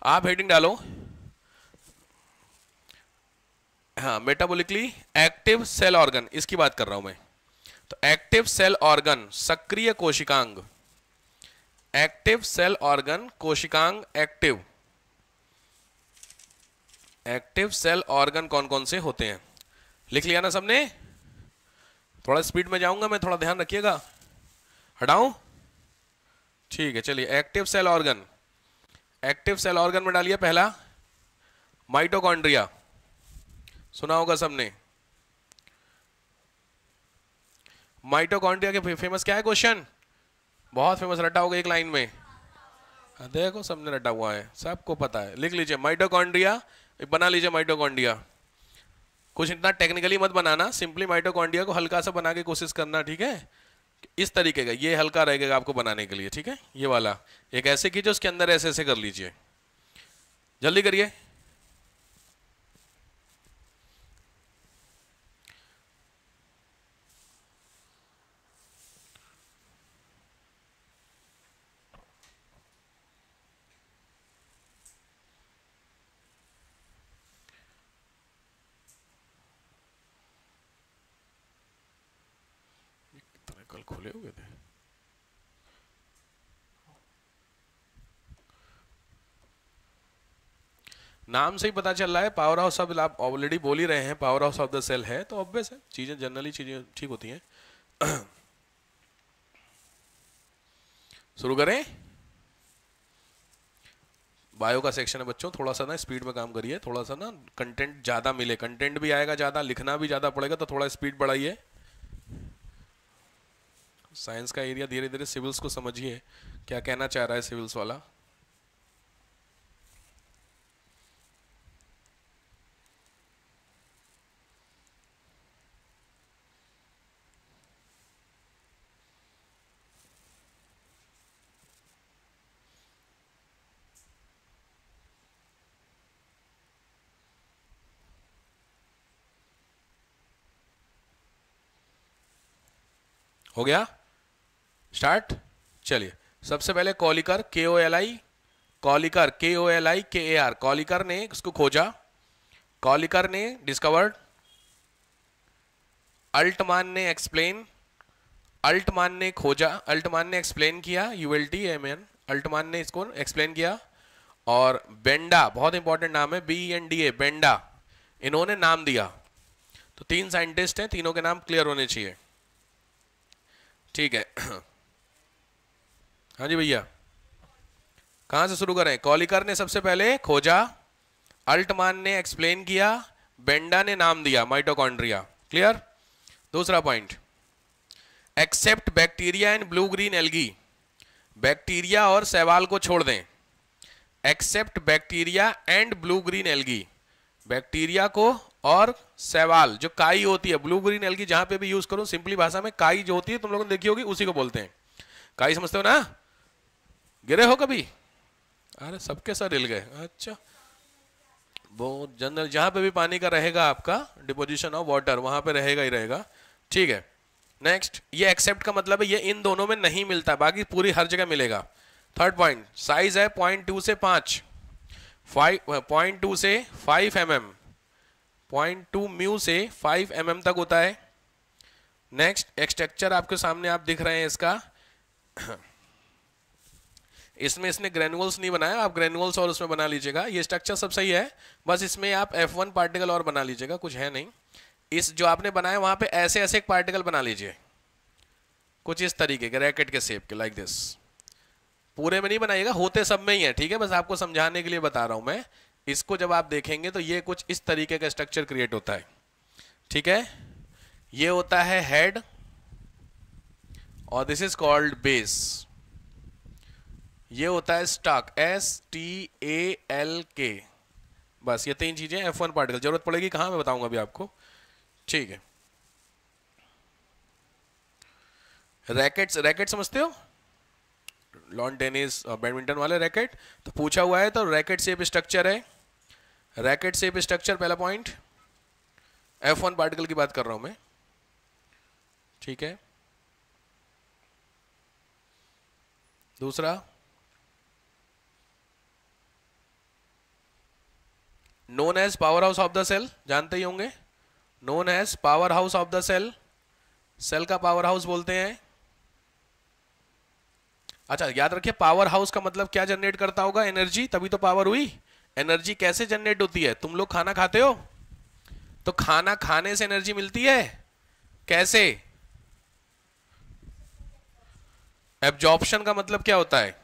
आप हेडिंग डालो, हाँ, मेटाबॉलिकली एक्टिव सेल ऑर्गन, इसकी बात कर रहा हूं मैं। तो एक्टिव सेल ऑर्गन, सक्रिय कोशिकांग, एक्टिव सेल ऑर्गन कोशिकांग एक्टिव, एक्टिव सेल ऑर्गन कौन कौन से होते हैं, लिख लिया ना सबने? थोड़ा स्पीड में जाऊंगा मैं, थोड़ा ध्यान रखिएगा। हटाऊं? ठीक है, चलिए। Active cell organ, active cell organ में डालिए पहला माइटोकॉन्ड्रिया, सुना होगा सबने। माइटोकॉन्ड्रिया के फेमस क्या है क्वेश्चन, बहुत फेमस, रटा होगा एक लाइन में। देखो सबने रटा हुआ है, सबको पता है, लिख लीजिए माइटोकॉन्ड्रिया, बना लीजिए माइटोकॉन्ड्रिया। कुछ इतना टेक्निकली मत बनाना, सिंपली माइटोकॉन्ड्रिया को हल्का सा बना के कोशिश करना, ठीक है? इस तरीके का, ये हल्का रहेगा आपको बनाने के लिए, ठीक है? ये वाला एक ऐसे कीजिए, उसके अंदर ऐसे ऐसे कर लीजिए, जल्दी करिए। कल खुले हुए थे। नाम से ही पता चल रहा है पावर हाउस ऑफ, आप ऑलरेडी बोल ही रहे हैं powerhouse of the cell है, तो ऑब्वियस है, चीजें जनरली चीजें ठीक होती हैं। शुरू करें? बायो का सेक्शन है बच्चों, थोड़ा सा ना स्पीड में काम करिए, थोड़ा सा ना कंटेंट ज्यादा मिले, कंटेंट भी आएगा ज्यादा, लिखना भी ज्यादा पड़ेगा, तो थोड़ा स्पीड बढ़ाइए। साइंस का एरिया धीरे धीरे, सिविल्स को समझिए क्या कहना चाह रहा है सिविल्स वाला। हो गया स्टार्ट? चलिए, सबसे पहले कॉलिकर, के ओ एल आई, कॉलिकर, के ओ एल आई के ए आर, कॉलिकर ने इसको खोजा, कॉलिकर ने डिस्कवर्ड, अल्टमान ने एक्सप्लेन, अल्टमान ने खोजा, अल्टमान ने एक्सप्लेन किया, यूएलटी एम एन, अल्टमान ने इसको एक्सप्लेन किया, और बेंडा, बहुत इंपॉर्टेंट नाम है, B N D A, Benda, इन्होंने नाम दिया। तो तीन साइंटिस्ट हैं, तीनों के नाम क्लियर होने चाहिए, ठीक है? हाँ जी भैया, कहां से शुरू करें? कॉलिकर ने सबसे पहले खोजा, अल्टमान ने एक्सप्लेन किया, बेंडा ने नाम दिया माइटोकॉन्ड्रिया, क्लियर? दूसरा point, except bacteria and blue green algae, bacteria और शैवाल को छोड़ दें, except bacteria and blue green algae, bacteria को और शैवाल, जो काई होती है, ब्लू ग्रीन एल्गी जहां पे भी यूज करूं, सिंपली भाषा में काई जो होती है, तुम लोगों ने देखी होगी, उसी को बोलते हैं काई, समझते हो ना? गिरे हो कभी? अरे सबके साथ हिल गए, अच्छा। वो जनरल जहां पे भी पानी का रहेगा आपका डिपोजिशन ऑफ वाटर, वहां पे रहेगा ही रहेगा, ठीक है? नेक्स्ट, ये एक्सेप्ट का मतलब है ये इन दोनों में नहीं मिलता, बाकी पूरी हर जगह मिलेगा। थर्ड पॉइंट, साइज है 0.2 से 5, 0.2 से 5 mm, 0.2 म्यू से 5 mm तक होता है। नेक्स्ट, स्ट्रक्चर आपके सामने आप दिख रहे हैं इसका, इसमें इसने ग्रेनुअल्स नहीं बनाया, आप ग्रेनुअल्स और उसमें बना लीजिएगा, ये स्ट्रक्चर सब सही है, बस इसमें आप F1 पार्टिकल और बना लीजिएगा, कुछ है नहीं। इस जो आपने बनाया वहां पे ऐसे ऐसे एक पार्टिकल बना लीजिए, कुछ इस तरीके के रैकेट के शेप के, लाइक दिस। पूरे में नहीं बनाइएगा, होते सब में ही है, ठीक है? बस आपको समझाने के लिए बता रहा हूं मैं। इसको जब आप देखेंगे तो ये कुछ इस तरीके का स्ट्रक्चर क्रिएट होता है, ठीक है? ये होता है हेड, और दिस इज कॉल्ड बेस। ये होता है स्टॉक, STALK। बस ये तीन चीजें, F1 पार्टिकल, जरूरत पड़ेगी कहां मैं बताऊंगा अभी आपको, ठीक है? रैकेट्स, रैकेट समझते हो? लॉन टेनिस, बैडमिंटन वाले रैकेट, तो पूछा हुआ है, तो रैकेट शेप स्ट्रक्चर है, रैकेट शेप स्ट्रक्चर पहला पॉइंट, F1 पार्टिकल की बात कर रहा हूं मैं, ठीक है? दूसरा, known as powerhouse of the cell, जानते ही होंगे, known as powerhouse of the cell, cell का पावर हाउस बोलते हैं। अच्छा याद रखिए, पावर हाउस का मतलब क्या जनरेट करता होगा, एनर्जी, तभी तो पावर हुई। एनर्जी कैसे जनरेट होती है, तुम लोग खाना खाते हो तो खाना खाने से एनर्जी मिलती है, कैसे? एब्जॉर्प्शन का मतलब क्या होता है?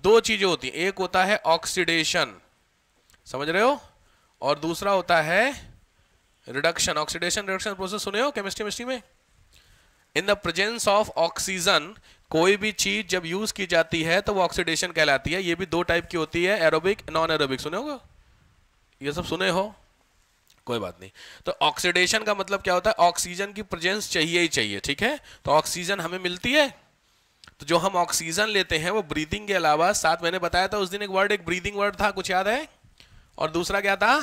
दो चीजें होती हैं, एक होता है ऑक्सीडेशन, समझ रहे हो, और दूसरा होता है रिडक्शन। ऑक्सीडेशन रिडक्शन प्रोसेस सुने हो केमिस्ट्री में। इन द प्रेजेंस ऑफ ऑक्सीजन कोई भी चीज जब यूज की जाती है तो वो ऑक्सीडेशन कहलाती है। ये भी दो टाइप की होती है, एरोबिक, नॉन एरोबिक, सुने होगा, ये सब सुने हो, कोई बात नहीं। तो ऑक्सीडेशन का मतलब क्या होता है, ऑक्सीजन की प्रेजेंस चाहिए ही चाहिए, ठीक है। तो ऑक्सीजन हमें मिलती है, तो जो हम ऑक्सीजन लेते हैं वो ब्रीदिंग के अलावा, साथ मैंने बताया था उस दिन एक ब्रीदिंग वर्ड था, कुछ याद है, और दूसरा क्या था,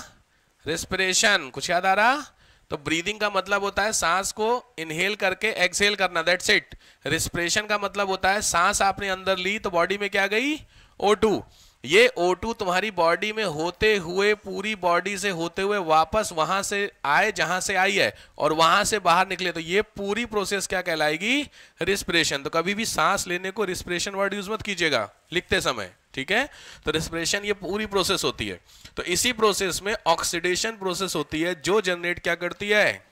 रेस्पिरेशन, कुछ याद आ रहा। तो ब्रीदिंग का मतलब होता है सांस को इनहेल करके एक्सहेल करना, दैट्स इट। रेस्पिरेशन का मतलब होता है सांस आपने अंदर ली तो बॉडी में क्या गई, O2। ये O2 तुम्हारी बॉडी में होते हुए, पूरी बॉडी से होते हुए वापस वहां से आए जहां से आई है, और वहां से बाहर निकले, तो ये पूरी प्रोसेस क्या कहलाएगी, रिस्पिरेशन। तो कभी भी सांस लेने को रिस्पिरेशन वर्ड यूज मत कीजिएगा लिखते समय, ठीक है। तो रिस्पिरेशन ये पूरी प्रोसेस होती है। तो इसी प्रोसेस में ऑक्सीडेशन प्रोसेस होती है, जो जनरेट क्या करती है,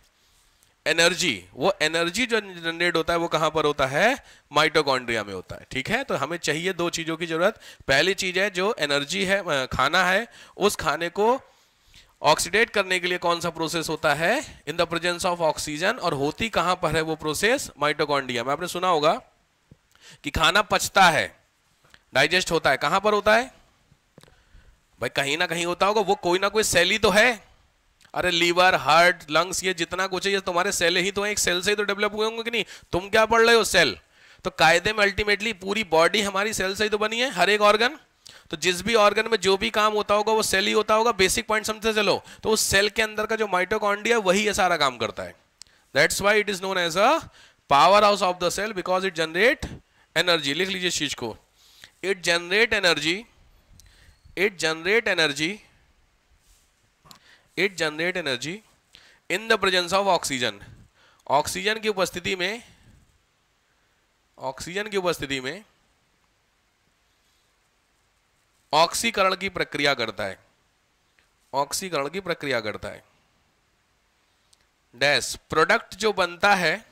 एनर्जी। वो एनर्जी जो जनरेट होता है वो कहां पर होता है, माइटोकॉन्ड्रिया में होता है, ठीक है। तो हमें चाहिए दो चीजों की जरूरत। पहली चीज है जो एनर्जी है, खाना है, उस खाने को ऑक्सीडेट करने के लिए कौन सा प्रोसेस होता है, इन द प्रेजेंस ऑफ ऑक्सीजन। और होती कहां पर है वो प्रोसेस, माइटोकॉन्ड्रिया में। आपने सुना होगा कि खाना पचता है, डाइजेस्ट होता है, कहां पर होता है भाई, कहीं ना कहीं होता होगा, वो कोई ना कोई सेल ही तो है। अरे लीवर, हार्ट, लंग्स, ये जितना कुछ है ये तुम्हारे सेल ही तो है, एक सेल से ही तो डेवलप हुए होंगे कि नहीं। तुम क्या पढ़ रहे हो, सेल। तो कायदे में अल्टीमेटली पूरी बॉडी हमारी सेल से ही तो बनी है, हर एक ऑर्गन। तो जिस भी ऑर्गन में जो भी काम होता होगा वो सेल ही होता होगा, बेसिक पॉइंट समझते चलो। तो उस सेल के अंदर का जो माइटोकॉन्ड्रिया वही ये सारा काम करता है। That's why it is known as a powerhouse of the cell, because it generate energy. लिख लीजिए इस चीज को, it generate energy, it generate energy, it generate energy in the presence of oxygen. Oxygen की उपस्थिति में, oxygen की उपस्थिति में ऑक्सीकरण की प्रक्रिया करता है, ऑक्सीकरण की प्रक्रिया करता है। डैश प्रोडक्ट जो बनता है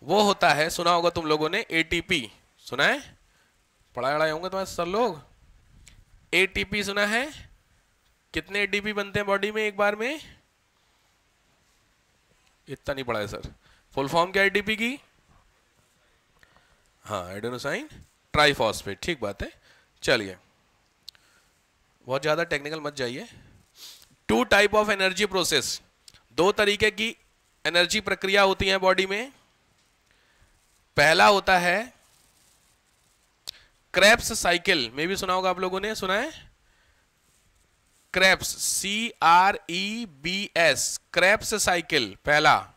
वो होता है, सुना होगा तुम लोगों ने एटीपी, सुना है, पढ़ाए होंगे तुम्हारे सर लोग, एटीपी सुना है। कितने एटीपी बनते हैं बॉडी में एक बार में, इतना नहीं पढ़ा है सर। फुल फॉर्म क्या एटीपी की, हाँ एडेनोसाइन ट्राइफॉस्फेट, ठीक बात है। चलिए बहुत ज्यादा टेक्निकल मत जाइए। Two type of energy process, दो तरीके की एनर्जी प्रक्रिया होती है बॉडी में। पहला होता है क्रेब्स साइकिल, में भी सुना होगा आप लोगों ने, सुना है क्रेब्स, CREBS, क्रेब्स साइकिल पहला।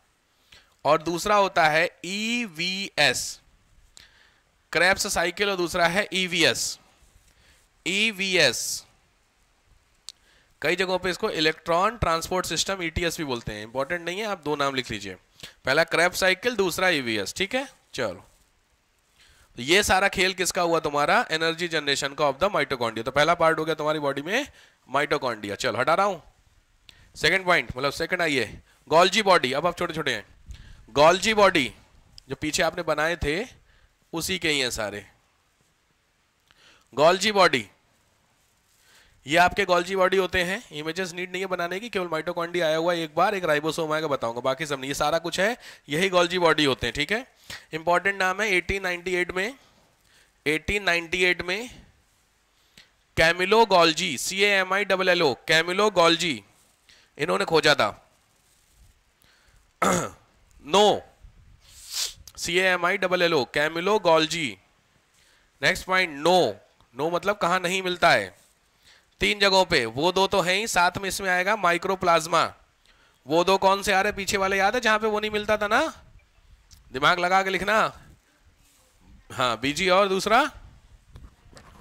और दूसरा होता है EVS, क्रेब्स साइकिल, और दूसरा है EVS। EVS कई जगहों पे इसको इलेक्ट्रॉन ट्रांसपोर्ट सिस्टम ETS भी बोलते हैं, इंपॉर्टेंट नहीं है, आप दो नाम लिख लीजिए, पहला क्रेब्स साइकिल, दूसरा EVS, ठीक है। चलो तो ये सारा खेल किसका हुआ, तुम्हारा एनर्जी जनरेशन का ऑफ द माइटोकॉन्ड्रिया। तो पहला पार्ट हो गया तुम्हारी बॉडी में माइटोकॉन्ड्रिया। चलो हटा रहा हूं, सेकंड पॉइंट, मतलब सेकंड आइए, गोल्जी बॉडी। अब आप छोटे छोटे हैं, गोल्जी बॉडी जो पीछे आपने बनाए थे उसी के ही हैं सारे। गोल्जी बॉडी, ये आपके गोल्जी बॉडी होते हैं। इमेजेस नीड नहीं है बनाने की, केवल माइटोकॉन्ड्रिया आया हुआ एक बार, एक राइबोसोम आएगा, बताऊंगा, बाकी सब नहीं, ये सारा कुछ है, यही गोल्जी बॉडी होते हैं, ठीक है। इंपॉर्टेंट नाम है, 1898 में Camillo Golgi, CAMILLO, Camillo Golgi, इन्होंने खोजा था। No, CAMILLO, Camillo Golgi. Next point, no, no मतलब कहां नहीं मिलता है, तीन जगहों पे, वो दो तो है ही, साथ में इसमें आएगा माइक्रोप्लाज्मा। वो दो कौन से आ रहे पीछे वाले, याद है जहां पे वो नहीं मिलता था ना, दिमाग लगा के लिखना, हाँ बीजी और दूसरा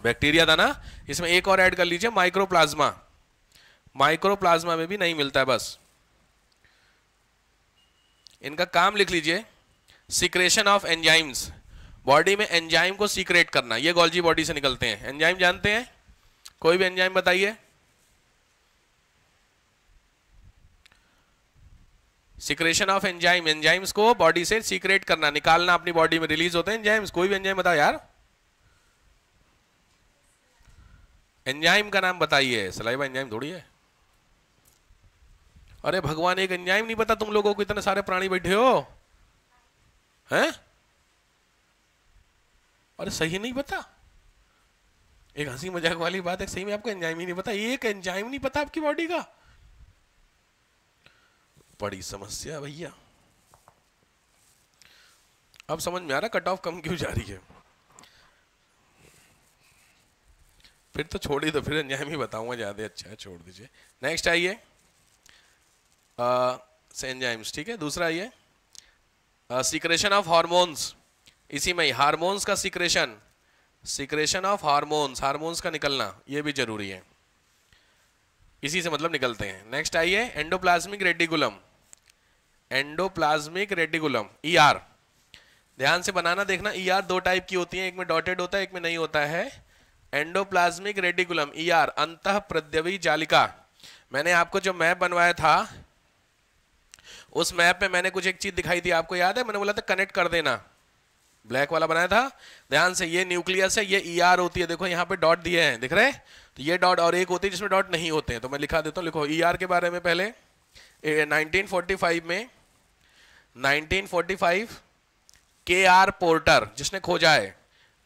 बैक्टीरिया था ना, इसमें एक और ऐड कर लीजिए माइक्रोप्लाज्मा। माइक्रोप्लाज्मा में भी नहीं मिलता है। बस इनका काम लिख लीजिए, सीक्रेशन ऑफ एंजाइम्स, बॉडी में एंजाइम को सीक्रेट करना, ये गोल्जी बॉडी से निकलते हैं। एंजाइम जानते हैं? कोई भी एंजाइम बताइए। सीक्रेशन ऑफ एंजाइम, एंजाइम्स को बॉडी से सीक्रेट करना, निकालना, अपनी बॉडी में रिलीज होते हैं एंजाइम्स। कोई भी एंजाइम बताओ यार, एंजाइम का नाम बताइए। सलाइवा एंजाइम थोड़ी है। अरे भगवान, एक एंजाइम नहीं पता तुम लोगों को? इतने सारे प्राणी बैठे हो हैं? अरे सही नहीं पता? एक हंसी मजाक वाली बात है, सही में आपको एंजाइम ही नहीं पता? एक एंजाइम नहीं पता आपकी बॉडी का? बड़ी समस्या भैया। अब समझ में आ रहा कट ऑफ कम क्यों जा रही है। फिर तो छोड़ ही दो, फिर एंजाइम ही बताऊंगा, ज्यादा अच्छा है, छोड़ दीजिए। नेक्स्ट आइए, एंजाइम्स, ठीक है। दूसरा आइए, सीक्रेशन ऑफ हार्मोन्स। इसी में ही हार्मोन्स का secretion, secretion of hormones, hormones का निकलना, ये भी जरूरी है, इसी से मतलब निकलते हैं। नेक्स्ट आइए, endoplasmic reticulum. Endoplasmic reticulum, ER, ध्यान से बनाना देखना। ईआर दो टाइप की होती है, एक में डॉटेड होता है, एक में नहीं होता है। एंडोप्लाज्मिक रेटिकुलम, ईआर, अंतः प्रद्रवी जालिका। मैंने आपको जो मैप बनवाया था, उस मैप में मैंने कुछ एक चीज दिखाई थी, आपको याद है? मैंने बोला था कनेक्ट कर देना, ब्लैक वाला बनाया था। ध्यान से, ये न्यूक्लियस है, ये ईआर होती है। देखो यहाँ पे डॉट दिए हैं, दिख रहे? तो ये डॉट, और एक होती है जिसमें डॉट नहीं होते हैं, तो मैं लिखा देता हूँ। लिखो ईआर के बारे में पहले। 1945 में, 1945 के आर पोर्टर जिसने खोजा है,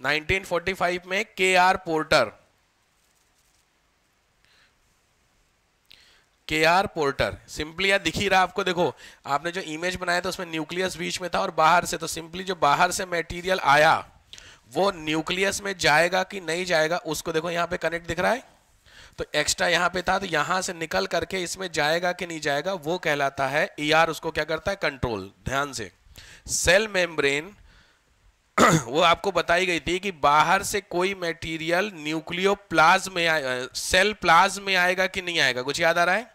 1945 में के आर पोर्टर, के आर पोर्टर। सिंपली यार दिख ही रहा आपको, देखो आपने जो इमेज बनाया था उसमें न्यूक्लियस बीच में था और बाहर से, तो सिंपली जो बाहर से मटेरियल आया वो न्यूक्लियस में जाएगा कि नहीं जाएगा, उसको देखो यहाँ पे कनेक्ट दिख रहा है। तो एक्स्ट्रा यहाँ पे था, तो यहाँ से निकल करके इसमें जाएगा कि नहीं जाएगा, वो कहलाता है ईआर। उसको क्या करता है? कंट्रोल। ध्यान से, सेल मेम्ब्रेन वो आपको बताई गई थी कि बाहर से कोई मटेरियल न्यूक्लियोप्लाज्म में, सेल प्लाज्म में आएगा कि नहीं आएगा, कुछ याद आ रहा है?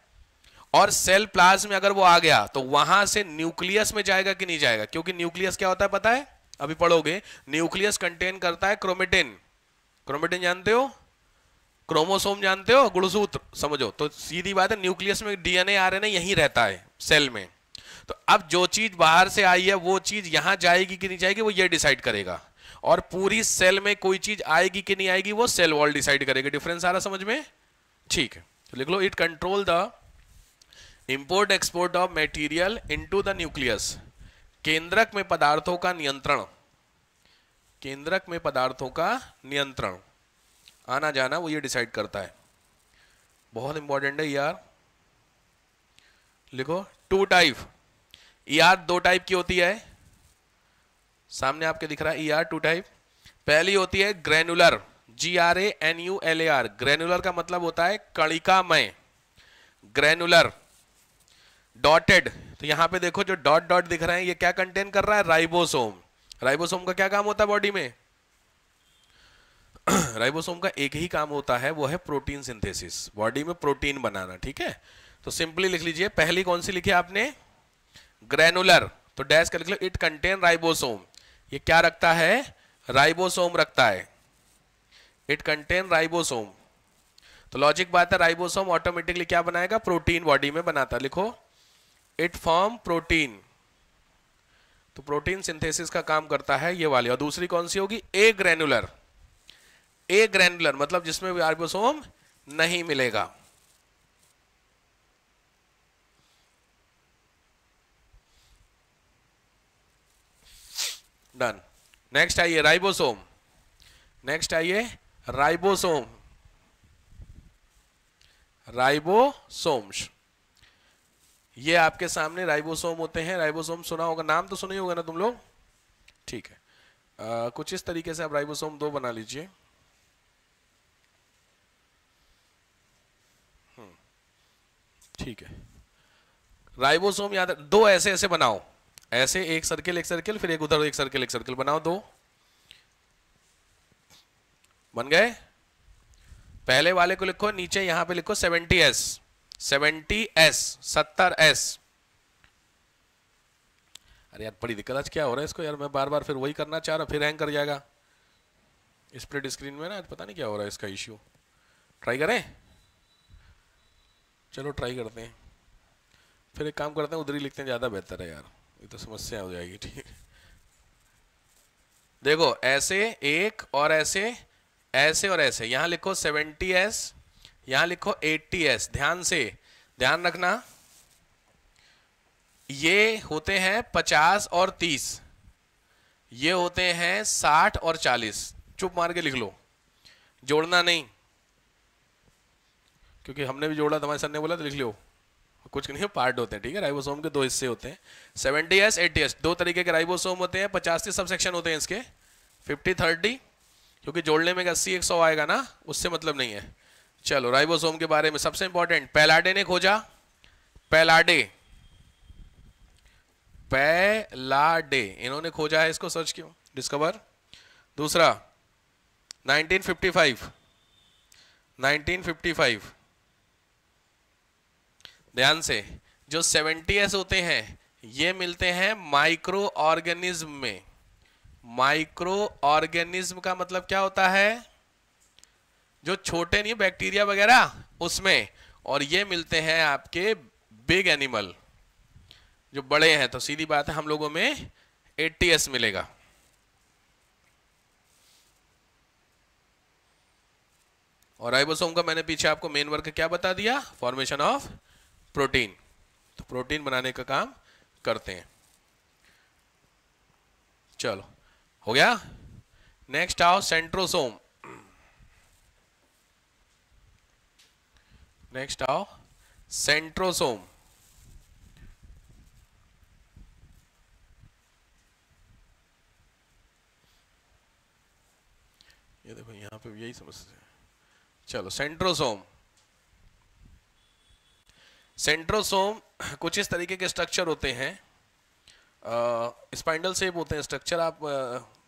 और सेल प्लाज्म में अगर वो आ गया तो वहां से न्यूक्लियस में जाएगा कि नहीं जाएगा? क्योंकि न्यूक्लियस क्या होता है पता है? अभी पढ़ोगे। न्यूक्लियस कंटेन करता है क्रोमेटिन। क्रोमेटिन जानते हो? क्रोमोसोम जानते हो? गुणसूत्र समझो। तो सीधी बात है, न्यूक्लियस में डीएनए आरएनए यहीं रहता है सेल में। तो अब जो चीज बाहर से आई है वो चीज यहां जाएगी कि नहीं जाएगी, वो ये डिसाइड करेगा। और पूरी सेल में कोई चीज आएगी कि नहीं आएगी, वो सेल वॉल डिसाइड करेगा। डिफरेंस आ रहा समझ में? ठीक है, तो लिख लो, it control the import export of material into the nucleus. केंद्रक में पदार्थों का नियंत्रण, केंद्रक में पदार्थों का नियंत्रण, आना जाना वो ये डिसाइड करता है। बहुत इंपॉर्टेंट है यार। लिखो, टू टाइप ईआर, दो टाइप की होती है, सामने आपके दिख रहा है ईआर, टू टाइप। पहली होती है ग्रेनुलर, GRANULAR। ग्रेनुलर का मतलब होता है कणिकामय, ग्रेनुलर। डॉटेड, तो यहां पे देखो जो डॉट डॉट दिख रहे हैं, ये क्या कंटेन कर रहा है? राइबोसोम। राइबोसोम का क्या काम होता है बॉडी में? राइबोसोम का एक ही काम होता है, वो है प्रोटीन सिंथेसिस, बॉडी में प्रोटीन बनाना। ठीक है, तो सिंपली लिख लीजिए, पहली कौन सी लिखी आपने? ग्रेनुलर, तो डैश कर लिख लो, इट कंटेन राइबोसोम। ये क्या रखता है? राइबोसोम रखता है। It contain ribosome. तो लॉजिक बात है, राइबोसोम ऑटोमेटिकली क्या बनाएगा? प्रोटीन बॉडी में बनाता। लिखो, इट फॉर्म प्रोटीन। तो प्रोटीन सिंथेसिस का काम करता है ये वाली। और दूसरी कौन सी होगी? ए ग्रेनुलर। ए ग्रेनुलर मतलब जिसमें राइबोसोम नहीं मिलेगा। डन। नेक्स्ट आइए राइबोसोम। नेक्स्ट आइए राइबोसोम। राइबोसोम्स, ये आपके सामने राइबोसोम होते हैं। राइबोसोम सुना होगा, नाम तो सुने होगा ना तुम लोग? ठीक है, कुछ इस तरीके से आप राइबोसोम दो बना लीजिए। ठीक है, राइबोसोम याद, दो ऐसे ऐसे बनाओ, ऐसे एक सर्किल एक सर्किल, फिर एक उधर एक सर्किल बनाओ, दो। बन गए? पहले वाले को लिखो, नीचे यहां पे लिखो 70s, 70s, 70s। अरे यार बड़ी दिक्कत आज क्या हो रहा है इसको यार, मैं बार बार फिर वही करना चाह रहा हूं, फिर हैंग कर जाएगा स्प्लिट स्क्रीन में ना। आज पता नहीं क्या हो रहा है इसका इश्यू। ट्राई करें? चलो ट्राई करते हैं, फिर एक काम करते हैं उधर ही लिखते हैं, ज़्यादा बेहतर है यार, ये तो समस्या हो जाएगी। ठीक, देखो ऐसे एक और ऐसे, ऐसे और ऐसे, यहां लिखो 70s, यहां लिखो 80s। ध्यान से ध्यान रखना, ये होते हैं 50 और 30, ये होते हैं 60 और 40। चुप मार के लिख लो, जोड़ना नहीं, क्योंकि हमने भी जोड़ा, हमारे सर ने बोला तो लिख लो, कुछ नहीं, पार्ट होते हैं। ठीक है, राइबोसोम के दो हिस्से होते हैं, 70s 80s, दो तरीके के राइबोसोम होते हैं, 50 सब सेक्शन होते हैं इसके, 50-30, क्योंकि जोड़ने में 80-100 आएगा ना, उससे मतलब नहीं है। चलो राइबोसोम के बारे में सबसे इंपॉर्टेंट, पैलाडे ने खोजा, पैलाडे, पैलाडे इन्होंने खोजा है, इसको सर्च क्यों, डिस्कवर। दूसरा 1955, 1955, ध्यान से, जो 70s होते हैं ये मिलते हैं माइक्रो ऑर्गेनिज्म में। माइक्रो ऑर्गेनिज्म का मतलब क्या होता है, जो छोटे नहीं बैक्टीरिया वगैरह उसमें, और ये मिलते हैं आपके बिग एनिमल जो बड़े हैं। तो सीधी बात है हम लोगों में 80s मिलेगा। और राइबोसोम का मैंने पीछे आपको मेन वर्क क्या बता दिया, फॉर्मेशन ऑफ प्रोटीन, तो प्रोटीन बनाने का काम करते हैं। चलो हो गया। नेक्स्ट आओ सेंट्रोसोम, नेक्स्ट आओ सेंट्रोसोम। ये देखो यहां पे यही समस्या है। चलो सेंट्रोसोम, सेंट्रोसोम कुछ इस तरीके के स्ट्रक्चर होते हैं, स्पाइंडल शेप होते हैं स्ट्रक्चर, आप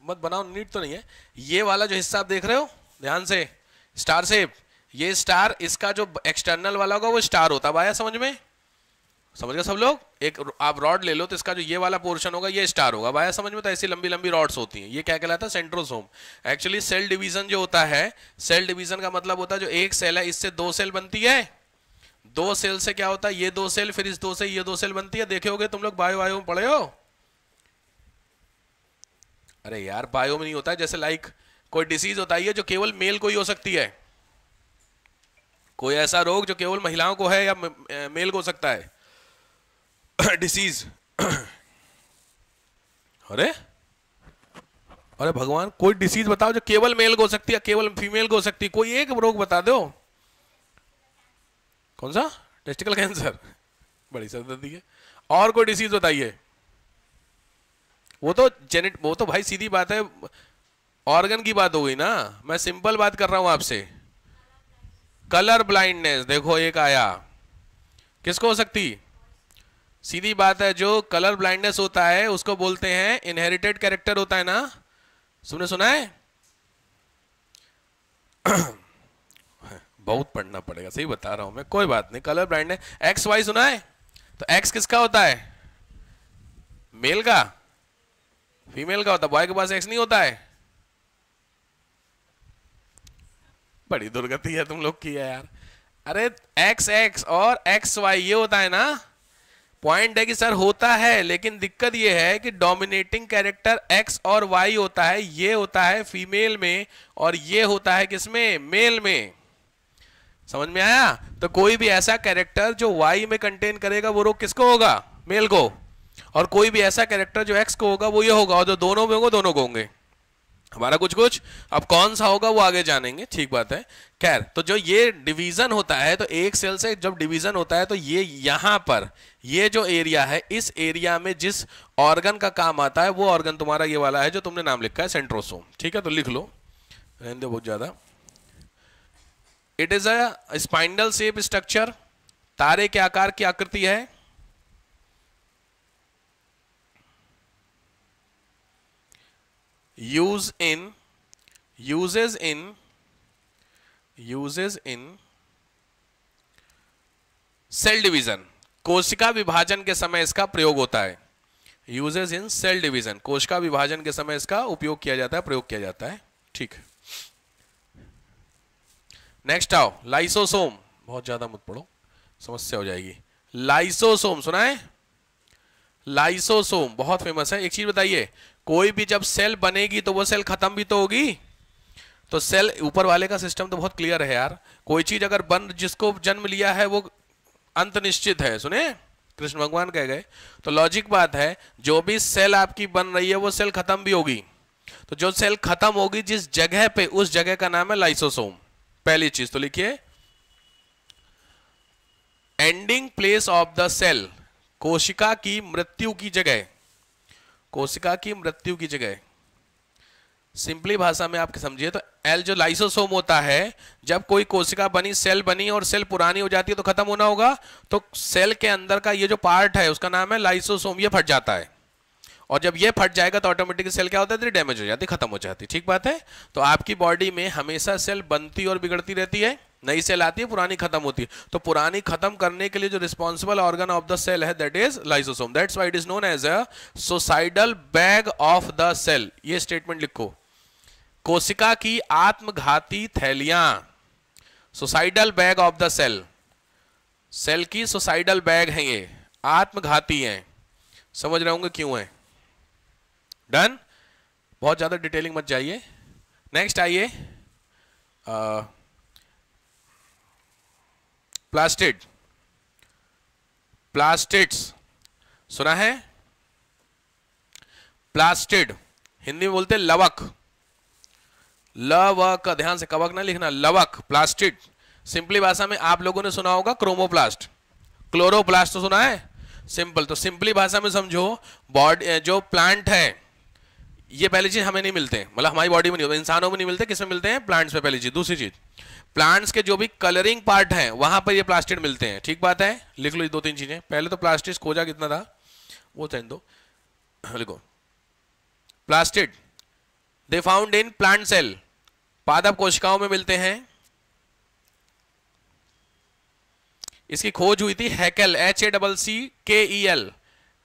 मत बनाओ, नीट तो नहीं है। ये वाला जो हिस्सा आप देख रहे हो ध्यान से, स्टार शेप, ये स्टार, इसका जो एक्सटर्नल वाला होगा वो स्टार होता है, आया समझ में, समझ गए सब लोग। एक आप रॉड ले लो तो इसका जो ये वाला पोर्शन होगा ये स्टार होगा, आया समझ में। तो ऐसी लंबी लंबी रॉड्स होती हैं, ये क्या कहलाता है, सेंट्रोसोम। एक्चुअली सेल डिवीजन जो होता है, सेल डिवीजन का मतलब होता है जो एक सेल है इससे दो सेल बनती है, दो सेल से क्या होता है, ये दो सेल, फिर इस दो से ये दो सेल बनती है। देखे होगे तुम लोग, बायो में पढ़े हो। अरे यार बायो में नहीं होता है, जैसे लाइक कोई डिसीज होता है जो केवल मेल को ही हो सकती है, कोई ऐसा रोग जो केवल महिलाओं को है या मेल को हो सकता है डिसीज। अरे अरे भगवान, कोई डिसीज बताओ जो केवल मेल को हो सकती है, केवल फीमेल को हो सकती है, कोई एक रोग बता दो। कौन सा, टेस्टिकल कैंसर, बड़ी सरदर्दी है। और कोई डिसीज बताइए, वो तो वो तो भाई सीधी बात है, ऑर्गन की बात हो गई ना, मैं सिंपल बात कर रहा हूं आपसे। कलर ब्लाइंडनेस, देखो एक आया, किसको हो सकती, सीधी बात है, जो कलर ब्लाइंडनेस होता है उसको बोलते हैं इनहेरिटेड कैरेक्टर होता है ना, तुमने सुना है बहुत पढ़ना पड़ेगा, सही बता रहा हूं मैं, कोई बात नहीं। कलर ब्लाइंडनेस, एक्स वाई सुना है, तो एक्स किसका होता है, मेल का, फीमेल का होता है, बॉय के पास एक्स नहीं होता है। बड़ी दुर्गति है तुम लोग की है यार। अरे एक्स एक्स और एक्स वाई ये होता है ना, पॉइंट है कि सर होता है, लेकिन दिक्कत ये है कि डोमिनेटिंग कैरेक्टर एक्स और वाई होता है, ये होता है फीमेल में और ये होता है किसमें, मेल में। समझ में आया। तो कोई भी ऐसा कैरेक्टर जो वाई में कंटेन करेगा वो रोग किसको होगा, मेल को, और कोई भी ऐसा कैरेक्टर जो एक्स को होगा वो ये होगा, और जो दोनों में होगा दोनों को होंगे। हमारा कुछ कुछ, अब कौन सा होगा वो आगे जानेंगे, ठीक बात है। खैर, तो जो ये डिवीजन होता है, तो एक सेल से जब डिवीजन होता है तो ये यहां पर ये जो एरिया है, इस एरिया में जिस ऑर्गन का काम आता है वो ऑर्गन तुम्हारा ये वाला है जो तुमने नाम लिखा है, सेंट्रोसोम। ठीक है, तो लिख लो, रहने दो बहुत ज्यादा। It is a spindle shape structure, तारे के आकार की आकृति है, uses in uses in cell division, कोशिका विभाजन के समय इसका प्रयोग होता है। यूजेस इन सेल डिवीजन, कोशिका विभाजन के समय इसका उपयोग किया जाता है, प्रयोग किया जाता है। ठीक है, नेक्स्ट आओ, लाइसोसोम। बहुत ज्यादा मत पढ़ो, समस्या हो जाएगी। लाइसोसोम सुना है? लाइसोसोम बहुत फेमस है। एक चीज बताइए, कोई भी जब सेल बनेगी तो वो सेल खत्म भी तो होगी। तो सेल, ऊपर वाले का सिस्टम तो बहुत क्लियर है यार। कोई चीज अगर बन, जिसको जन्म लिया है वो अंत निश्चित है, सुने कृष्ण भगवान कह गए। तो लॉजिक बात है, जो भी सेल आपकी बन रही है वो सेल खत्म भी होगी। तो जो सेल खत्म होगी जिस जगह पे, उस जगह का नाम है लाइसोसोम। पहली चीज तो लिखिए, ending place of the cell, कोशिका की मृत्यु की जगह, कोशिका की मृत्यु की जगह। सिंपली भाषा में आप समझिए तो एल जो लाइसोसोम होता है, जब कोई कोशिका बनी, सेल बनी और सेल पुरानी हो जाती है तो खत्म होना होगा। तो सेल के अंदर का ये जो पार्ट है उसका नाम है लाइसोसोम, ये फट जाता है। और जब ये फट जाएगा तो ऑटोमेटिकली सेल क्या होता है, डैमेज हो जाती है, खत्म हो जाती है। ठीक बात है। तो आपकी बॉडी में हमेशा सेल बनती और बिगड़ती रहती है, नई सेल आती है, पुरानी खत्म होती है। तो पुरानी खत्म करने के लिए जो responsible organ of the cell है, that is lysosome. That's why it is known as a suicidal bag of the cell. ये स्टेटमेंट लिखो, कोशिका की आत्मघाती थैलियां, suicidal bag of the cell. Cell की सुसाइडल बैग है, ये आत्मघाती हैं। समझ रहे होंगे क्यों है। डन, बहुत ज्यादा डिटेलिंग मत जाइए। नेक्स्ट आइए, प्लास्टिड, प्लास्टिड्स सुना है? प्लास्टिड हिंदी में बोलते लवक, लवक, ध्यान से कवक ना लिखना, लवक, प्लास्टिड। सिंपली भाषा में आप लोगों ने सुना होगा क्रोमोप्लास्ट, क्लोरोप्लास्ट तो सुना है। सिंपल, तो सिंपली भाषा में समझो, बॉडी जो प्लांट है, ये पहली चीज हमें नहीं मिलते, मतलब हमारी बॉडी में नहीं होते, इंसानों में नहीं मिलते, किसमें मिलते हैं? प्लांट्स में, पहली चीज। दूसरी चीज, प्लांट्स के जो भी कलरिंग पार्ट हैं वहां पर ये प्लास्टिड मिलते हैं। ठीक बात है, लिख लो ये दो तीन चीजें। पहले तो प्लास्टिड खोजा कितना था वो चैन दो, लिखो plastid they found in plant cell, पादप कोशिकाओं में मिलते हैं। इसकी खोज हुई थी हैकेल, HACCKEL,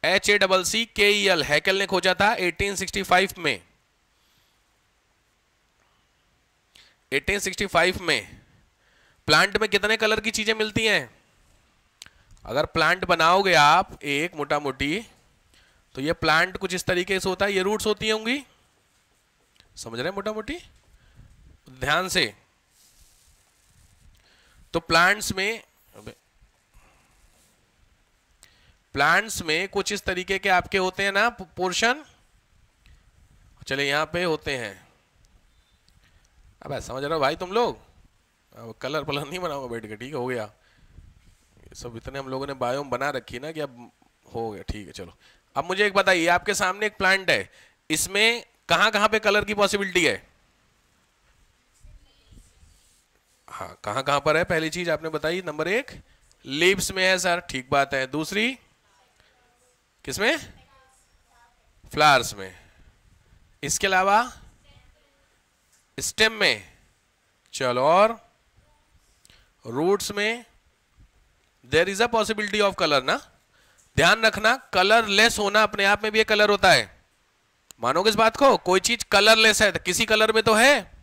HACCKEL, हैकेल ने खोजा था 1865 में। 1865 में। प्लांट में कितने कलर की चीजें मिलती हैं? अगर प्लांट बनाओगे आप एक मोटा मोटी, तो ये प्लांट कुछ इस तरीके से होता है, ये रूट्स होती होंगी, समझ रहे हैं मोटा मोटी, ध्यान से। तो प्लांट्स में कुछ इस तरीके के आपके होते हैं ना पोर्शन, चले यहां पे होते हैं। अब समझ रहे हो भाई तुम लोग? अब कलर पलर नहीं बनाऊंगा बैठ के, ठीक हो गया। सब इतने हम लोगों ने बायोम बना रखी ना कि अब हो गया, ठीक है। चलो अब मुझे एक बताइए, आपके सामने एक प्लांट है, इसमें कहां कहां पे कलर की पॉसिबिलिटी है? हाँ, कहां कहां पर है? पहली चीज आपने बताई, नंबर 1 लीव्स में है सर, ठीक बात है। दूसरी किसमें? फ्लावर्स में। इसके अलावा स्टेम में, चलो, और रूट्स में। There is a possibility of colour ना, ध्यान रखना, कलरलेस होना अपने आप में भी एक कलर होता है। मानोगे इस बात को? कोई चीज कलरलेस है तो किसी कलर में तो है।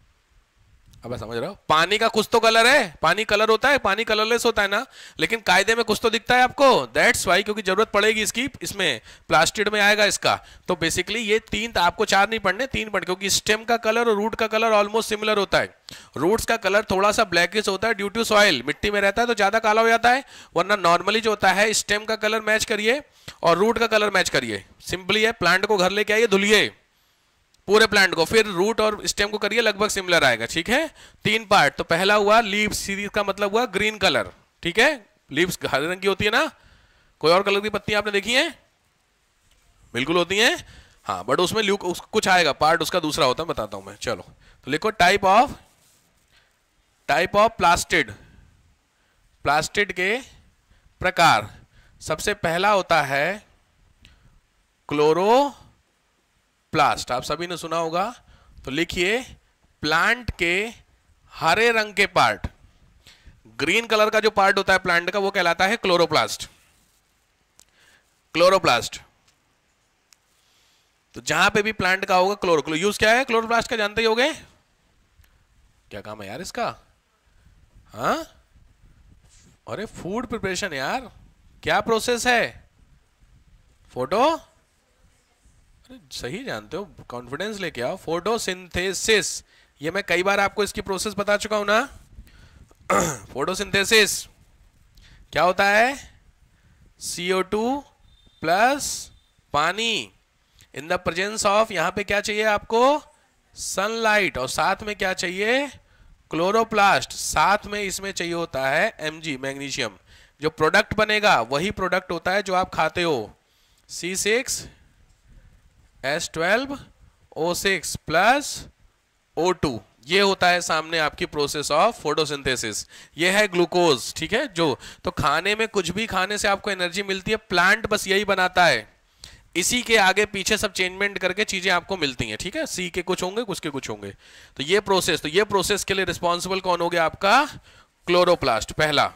अब समझ रहे हो? पानी का कुछ तो कलर है, पानी कलर होता है, पानी कलरलेस होता है ना, लेकिन कायदे में कुछ तो दिखता है आपको। दैट्स वाई, क्योंकि जरूरत पड़ेगी इसकी, इसमें प्लास्टिड में आएगा इसका। तो बेसिकली ये तीन, आपको 4 नहीं पढ़ने, 3 पढ़, क्योंकि स्टेम का कलर और रूट का कलर ऑलमोस्ट सिमिलर होता है। रूट्स का कलर थोड़ा सा ब्लैकिश होता है ड्यू टू सॉइल, मिट्टी में रहता है तो ज्यादा काला हो जाता है, वरना नॉर्मली जो होता है स्टेम का कलर मैच करिए और रूट का कलर मैच करिए। सिंपली है, प्लांट को घर लेके आइए, धुलिए पूरे प्लांट को, फिर रूट और स्टेम को करिए, लगभग सिमिलर आएगा। ठीक है, 3 पार्ट। तो पहला हुआ लीव्स, सीरीज का मतलब हुआ ग्रीन कलर, ठीक है, लीव्स हरे रंग की होती है ना। कोई और कलर की पत्तियां आपने देखी हैं? बिल्कुल होती हैं, हाँ, बट उसमें कुछ आएगा, पार्ट उसका दूसरा होता है, बताता हूं मैं। चलो तो लिखो टाइप ऑफ प्लास्टिड, प्लास्टिड के प्रकार। सबसे पहला होता है क्लोरोप्लास्ट, आप सभी ने सुना होगा। तो लिखिए प्लांट के हरे रंग के पार्ट, ग्रीन कलर का जो पार्ट होता है प्लांट का वो कहलाता है क्लोरोप्लास्ट। क्लोरोप्लास्ट, तो जहां पे भी प्लांट का होगा क्लोरो यूज क्या है क्लोरोप्लास्ट का, जानते ही होगे। क्या काम है यार इसका? हाँ, अरे फूड प्रिपरेशन यार, क्या प्रोसेस है? फोटो, अरे सही जानते हो, कॉन्फिडेंस लेके आओ। फोटोसिंथेसिस, ये मैं कई बार आपको इसकी प्रोसेस बता चुका हूं ना। फोटोसिंथेसिस क्या होता है? CO2 प्लस पानी इन द प्रेजेंस ऑफ, यहां पे क्या चाहिए आपको? सनलाइट, और साथ में क्या चाहिए? क्लोरोप्लास्ट। साथ में इसमें चाहिए होता है Mg, मैग्नीशियम। जो प्रोडक्ट बनेगा वही प्रोडक्ट होता है जो आप खाते हो, C6H12O6 प्लस O2। ये होता है सामने आपकी प्रोसेस ऑफ फोटोसिंथेसिस। ये है ग्लूकोज, ठीक है। जो तो खाने में कुछ भी खाने से आपको एनर्जी मिलती है, प्लांट बस यही बनाता है, इसी के आगे पीछे सब चेंजमेंट करके चीजें आपको मिलती हैं, ठीक है। सी के कुछ होंगे, कुछ के कुछ होंगे। तो ये प्रोसेस के लिए रिस्पॉन्सिबल कौन हो गया आपका? क्लोरोप्लास्ट, पहला।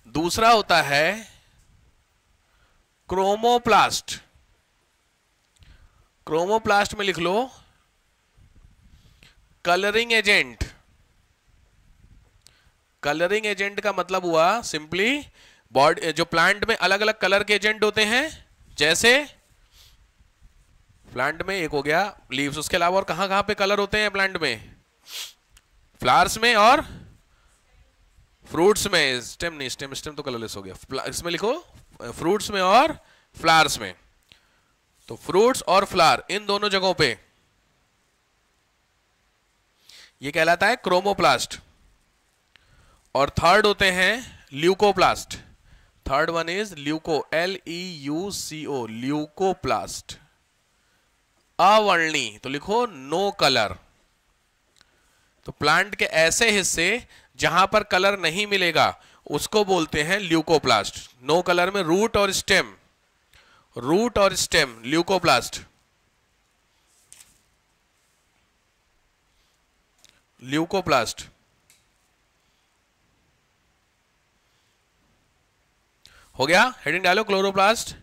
दूसरा होता है क्रोमोप्लास्ट। क्रोमोप्लास्ट में लिख लो कलरिंग एजेंट। कलरिंग एजेंट का मतलब हुआ सिंपली बॉडी, जो प्लांट में अलग अलग कलर के एजेंट होते हैं, जैसे प्लांट में एक हो गया लीव्स, उसके अलावा और कहां कहां पे कलर होते हैं प्लांट में? फ्लावर्स में और फ्रूट्स में। स्टेम नहीं, स्टेम तो कलरलेस हो गया। इसमें लिखो फ्रूट्स में और फ्लावर्स में। तो फ्रूट्स और फ्लावर, इन दोनों जगहों पे ये कहलाता है क्रोमोप्लास्ट। और थर्ड होते हैं leucoplast. Third one is leuco, LEUCO, leucoplast. अवर्णी, तो लिखो नो कलर। तो प्लांट के ऐसे हिस्से जहां पर कलर नहीं मिलेगा उसको बोलते हैं ल्यूकोप्लास्ट। नो कलर में रूट और स्टेम, रूट और स्टेम, ल्यूकोप्लास्ट। ल्यूकोप्लास्ट। हो गया, हेडिंग डालो क्लोरोप्लास्ट।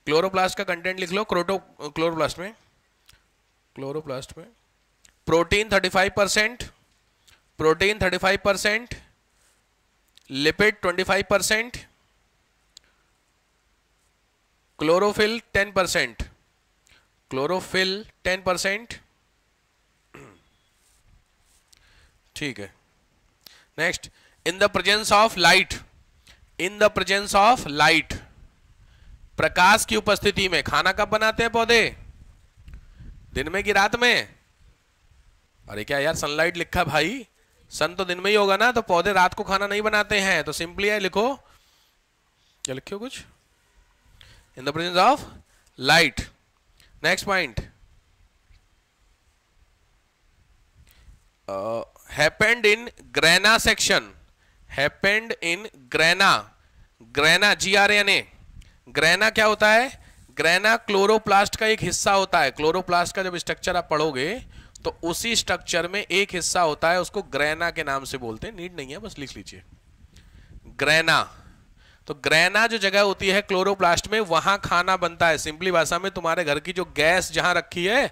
क्लोरोप्लास्ट का कंटेंट लिख लो। क्लोरोप्लास्ट में protein 35%, protein 35%, lipid 25%, chlorophyll 10%, chlorophyll 10%, ठीक है। Next, in the presence of light, in the presence of light, प्रकाश की उपस्थिति में। खाना कब बनाते हैं पौधे? दिन में कि रात में? अरे क्या यार, सनलाइट लिखा भाई, सन तो दिन में ही होगा ना, तो पौधे रात को खाना नहीं बनाते हैं। तो सिंपली है, लिखो क्या लिखो कुछ, इन the presence of light. Next point, happened in grana section, happened in grana, grana GRANA। Grana क्या होता है? ग्रेना क्लोरोप्लास्ट का एक हिस्सा होता है। क्लोरोप्लास्ट का जब स्ट्रक्चर आप पढ़ोगे तो उसी स्ट्रक्चर में एक हिस्सा होता है, उसको ग्रेना के नाम से बोलते हैं। नीड नहीं है, बस लिख लीजिए ग्रेना। तो ग्रेना जो जगह होती है क्लोरोप्लास्ट में, वहां खाना बनता है। सिंपली भाषा में, तुम्हारे घर की जो गैस जहां रखी है,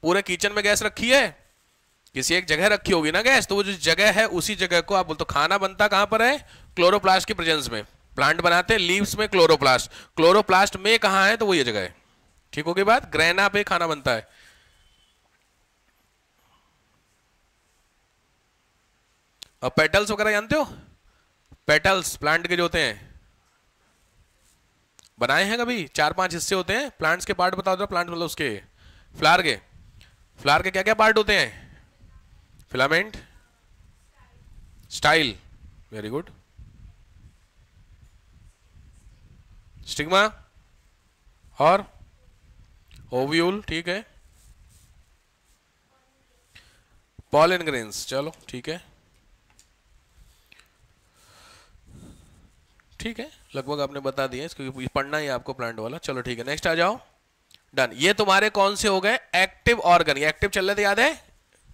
पूरे किचन में गैस रखी है, किसी एक जगह रखी होगी ना गैस, तो वो जो जगह है उसी जगह को आप बोलते हो। खाना बनता कहां पर है? क्लोरोप्लास्ट की प्रेजेंस में। प्लांट बनाते हैं लीव्स में क्लोरोप्लास्ट, क्लोरोप्लास्ट में कहां है? तो वो ये जगह है। ठीक हो गई बात? ग्रेना पे खाना बनता है। और पेटल्स वगैरह जानते हो? पेटल्स प्लांट के जो होते हैं, बनाए हैं कभी? 4-5 हिस्से होते हैं प्लांट्स के। पार्ट बता दो, प्लांट मतलब उसके फ्लावर के। फ्लावर के क्या क्या पार्ट होते हैं? Filament, style, very good, stigma और ओव्यूल, ठीक है, पॉलन ग्रेन्स, चलो ठीक है, ठीक है, लगभग आपने बता दिया, इसको पढ़ना ही आपको प्लांट वाला। चलो ठीक है, नेक्स्ट आ जाओ। डन। ये तुम्हारे कौन से हो गए? Active organ. एक्टिव चल रहे थे, याद है?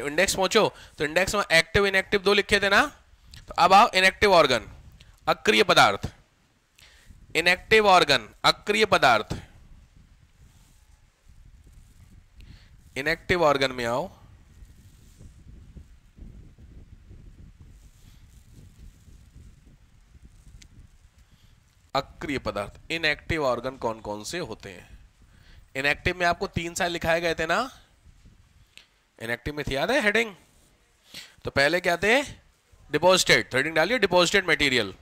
इंडेक्स पहुंचो तो इंडेक्स में एक्टिव इनएक्टिव दो लिखे थे ना, तो अब आओ इनएक्टिव ऑर्गन, अक्रिय पदार्थ, इनएक्टिव ऑर्गन अक्रिय पदार्थ, इनएक्टिव ऑर्गन में आओ, अक्रिय पदार्थ। इनएक्टिव ऑर्गन कौन कौन से होते हैं? इनएक्टिव में आपको 3 साल लिखाए गए थे ना, इनएक्टिव में थी, याद है हेडिंग? तो पहले क्या थे? डिपॉजिटेड, हेडिंग डालिए डिपॉजिटेड मटेरियल।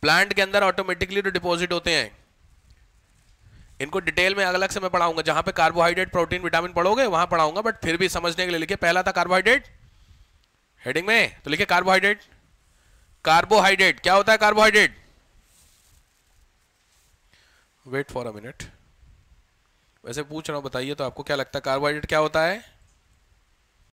प्लांट के अंदर ऑटोमेटिकली तो डिपॉजिट होते हैं, इनको डिटेल में अलग से मैं पढ़ाऊंगा, जहां पे कार्बोहाइड्रेट प्रोटीन विटामिन पढ़ोगे वहां पढ़ाऊंगा, बट फिर भी समझने के लिए लिखिए। पहला था कार्बोहाइड्रेट, हेडिंग में तो लिखिए कार्बोहाइड्रेट। कार्बोहाइड्रेट क्या होता है? Carbohydrate, wait for a minute, वैसे पूछ रहा हूं, बताइए तो आपको क्या लगता है कार्बोहाइड्रेट क्या होता है?